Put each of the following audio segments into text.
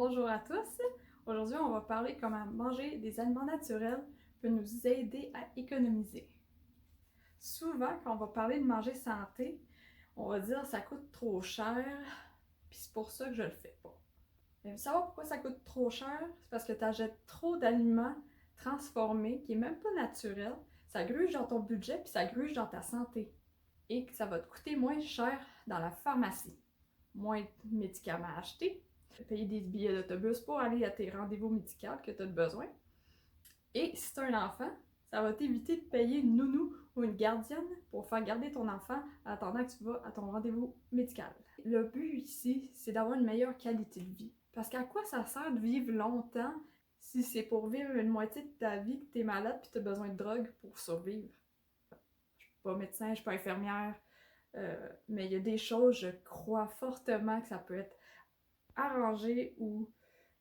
Bonjour à tous! Aujourd'hui, on va parler comment manger des aliments naturels peut nous aider à économiser. Souvent, quand on va parler de manger santé, on va dire ça coûte trop cher, puis c'est pour ça que je le fais pas. Mais vous savez pourquoi ça coûte trop cher? C'est parce que tu achètes trop d'aliments transformés qui n'est même pas naturel. Ça gruge dans ton budget, puis ça gruge dans ta santé. Et que ça va te coûter moins cher dans la pharmacie. Moins de médicaments à acheter, payer des billets d'autobus pour aller à tes rendez-vous médicaux que tu as besoin. Et si tu as un enfant, ça va t'éviter de payer une nounou ou une gardienne pour faire garder ton enfant en attendant que tu vas à ton rendez-vous médical. Le but ici, c'est d'avoir une meilleure qualité de vie. Parce qu'à quoi ça sert de vivre longtemps si c'est pour vivre une moitié de ta vie que tu es malade et que tu as besoin de drogue pour survivre? Je suis pas médecin, je suis pas infirmière, mais il y a des choses, je crois fortement que ça peut être arrangé ou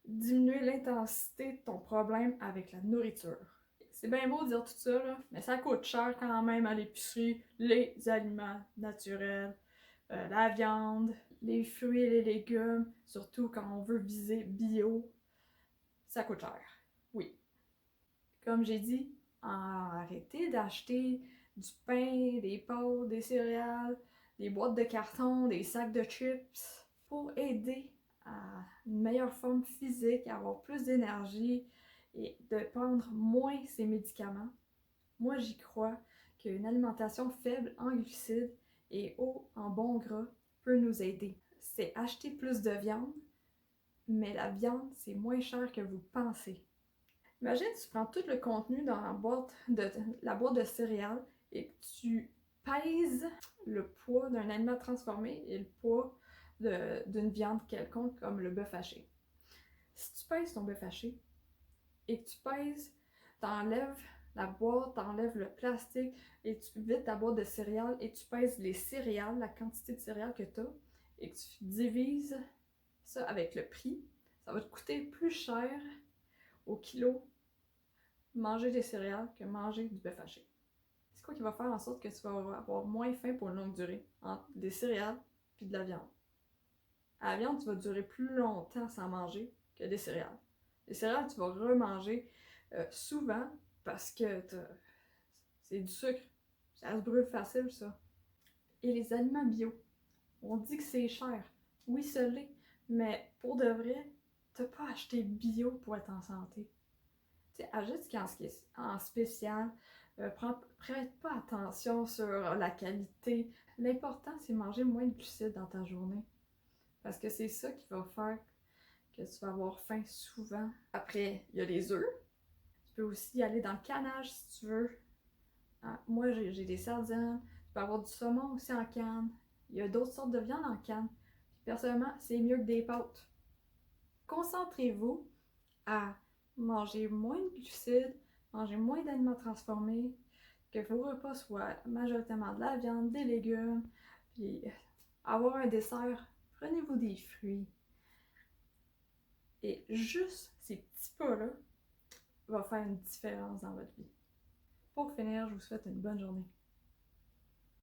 diminuer l'intensité de ton problème avec la nourriture. C'est bien beau de dire tout ça, là, mais ça coûte cher quand même à l'épicerie, les aliments naturels, la viande, les fruits et les légumes, surtout quand on veut viser bio, ça coûte cher. Oui. Comme j'ai dit, arrêtez d'acheter du pain, des pâtes, des céréales, des boîtes de carton, des sacs de chips pour aider à une meilleure forme physique, à avoir plus d'énergie et de prendre moins ces médicaments. Moi, j'y crois qu'une alimentation faible en glucides et haut en bons gras peut nous aider. C'est acheter plus de viande, mais la viande, c'est moins cher que vous pensez. Imagine, tu prends tout le contenu dans la boîte de céréales et que tu pèses le poids d'un aliment transformé et le poids d'une viande quelconque comme le bœuf haché. Si tu pèses ton bœuf haché et que tu pèses, t'enlèves la boîte, t'enlèves le plastique et tu vides ta boîte de céréales et tu pèses les céréales, la quantité de céréales que tu as et que tu divises ça avec le prix, ça va te coûter plus cher au kilo manger des céréales que manger du bœuf haché. C'est quoi qui va faire en sorte que tu vas avoir moins faim pour une longue durée entre des céréales et de la viande? À la viande, tu vas durer plus longtemps sans manger que des céréales. Les céréales, tu vas remanger souvent parce que c'est du sucre. Ça se brûle facile, ça. Et les aliments bio, on dit que c'est cher. Oui, ça l'est, mais pour de vrai, t'as pas acheté bio pour être en santé. Achète ce qui est en spécial. Prête pas attention sur la qualité. L'important, c'est manger moins de glucides dans ta journée. Parce que c'est ça qui va faire que tu vas avoir faim souvent. Après, il y a les œufs. Tu peux aussi aller dans le canage si tu veux. Moi, j'ai des sardines. Tu peux avoir du saumon aussi en canne. Il y a d'autres sortes de viande en canne. Puis, personnellement, c'est mieux que des pâtes. Concentrez-vous à manger moins de glucides, manger moins d'aliments transformés, que vos repas soient majoritairement de la viande, des légumes, puis avoir un dessert, prenez-vous des fruits. Et juste ces petits pas-là vont faire une différence dans votre vie. Pour finir, je vous souhaite une bonne journée.